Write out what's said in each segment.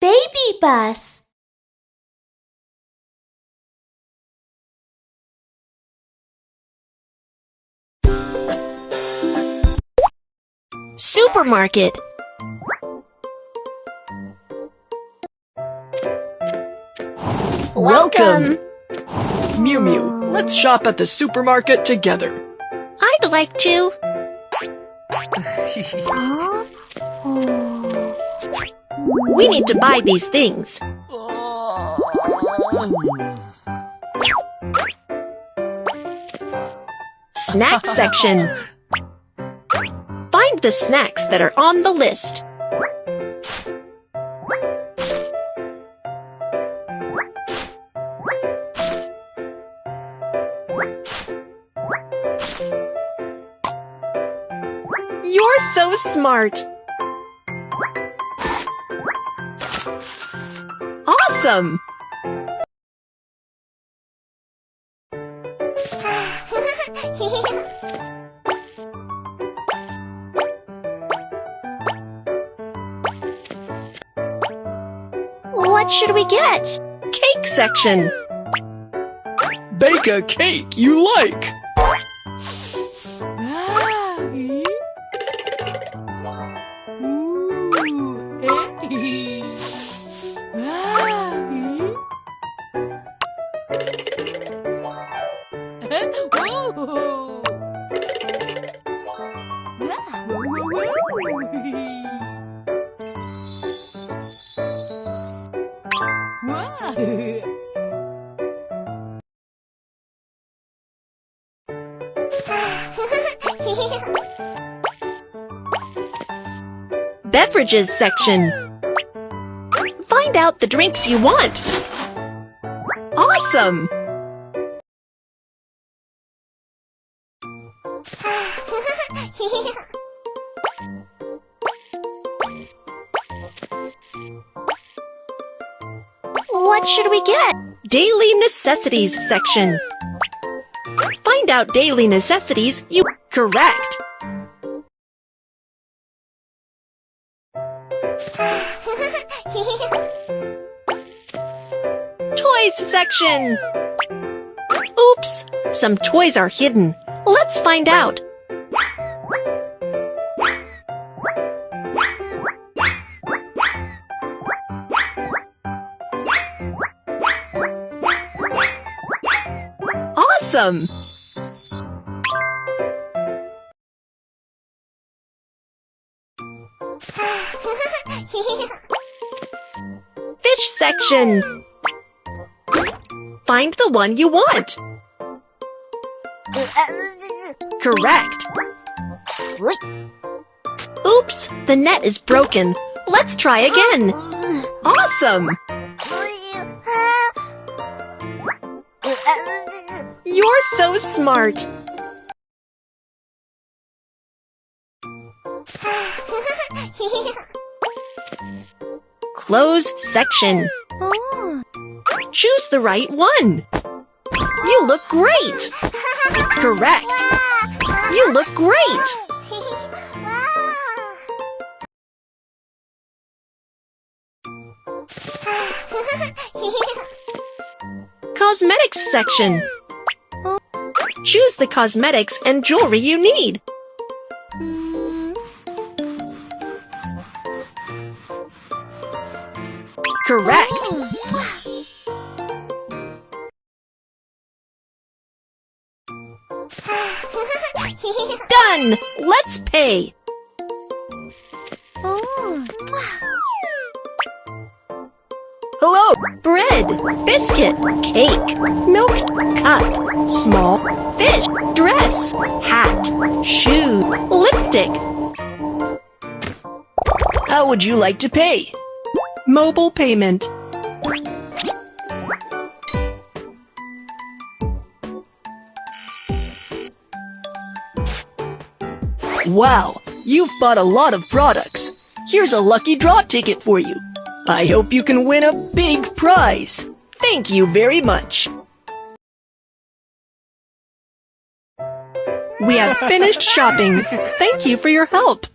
BabyBus. Supermarket. Welcome! Mew Mew, let's shop at the supermarket together. I'd like to. We need to buy these things. Snack section. Find the snacks that are on the list. You're so smart. Awesome! What should we get? Cake section. Bake a cake you like. Beverages section. Find out the drinks you want. Awesome! What should we get? Daily necessities section. Find out daily necessities you correct. Toys section. Oops, some toys are hidden. Let's find out. Awesome! Fish section. Find the one you want. Correct. Oops, the net is broken. Let's try again. Awesome! You're so smart. Clothes section. Choose the right one. You look great. Correct. You look great. Cosmetics section. Choose the cosmetics and jewelry you need. Correct. Done! Let's pay. Hello! Bread, biscuit, cake, milk, cup, small, fish, dress, hat, shoe, lipstick. How would you like to pay? Mobile payment. Wow, you've bought a lot of products. Here's a lucky draw ticket for you. I hope you can win a big prize. Thank you very much. We have finished shopping. Thank you for your help.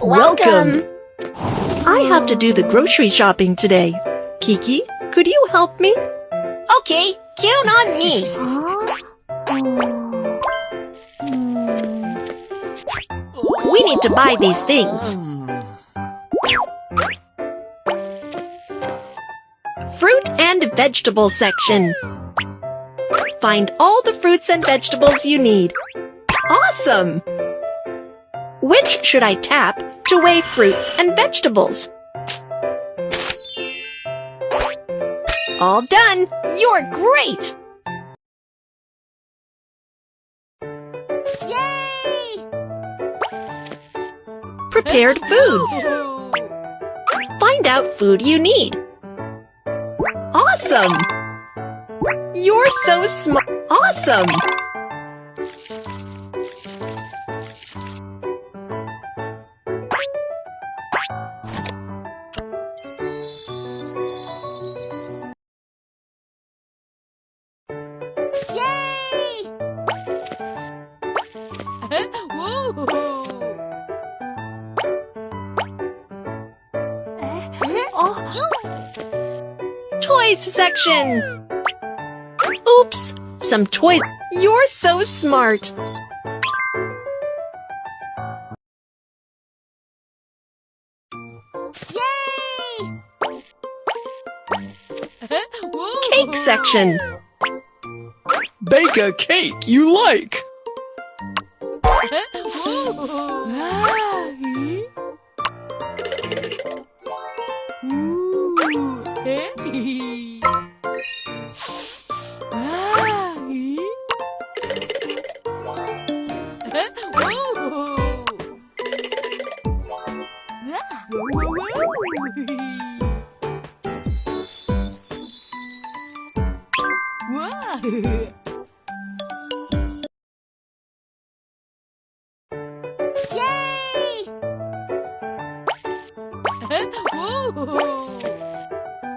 Welcome. I have to do the grocery shopping today. Kiki, could you help me? Okay, count on me. We need to buy these things. Fruit and vegetable section. Find all the fruits and vegetables you need. Awesome! Which should I tap to weigh fruits and vegetables? All done! You're great! Yay! Prepared foods. Find out food you need. Awesome! You're so smart. Awesome! Yay! Toys section. Oops! Some toys. You're so smart. Yay! Cake section. Bake a cake you like. Yay!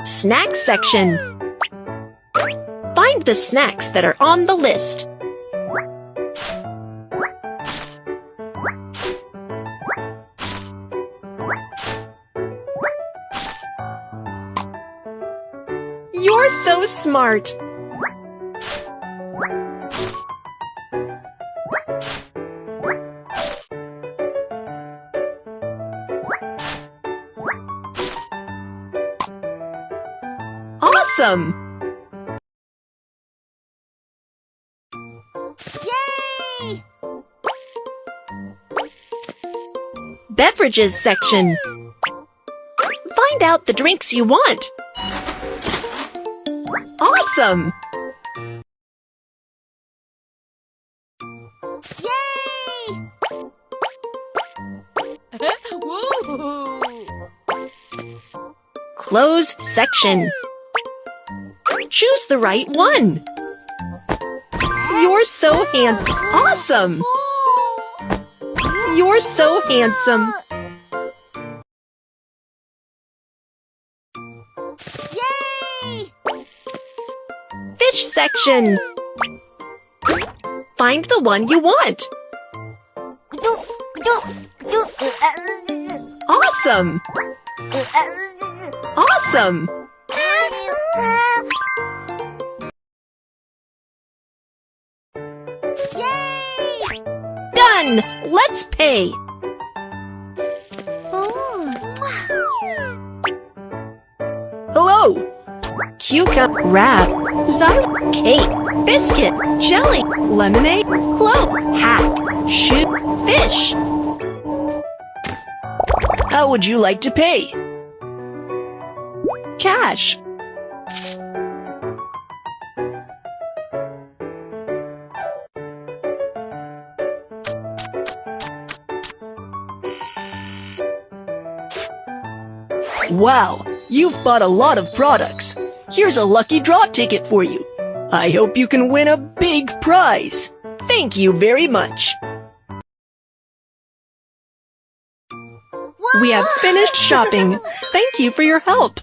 Snack section. Find the snacks that are on the list. You're so smart. Awesome! Yay! Beverages section. Find out the drinks you want. Awesome! Yay! Clothes section. Choose the right one. You're so awesome! You're so handsome. Yay! Fish section. Find the one you want. Awesome! Awesome! Yay! Done! Let's pay. Hello! Cucumber, wrap, zyme, cake, biscuit, jelly, lemonade, cloak, hat, shoe, fish. How would you like to pay? Cash. Wow, you've bought a lot of products. Here's a lucky draw ticket for you. I hope you can win a big prize. Thank you very much. We have finished shopping. Thank you for your help.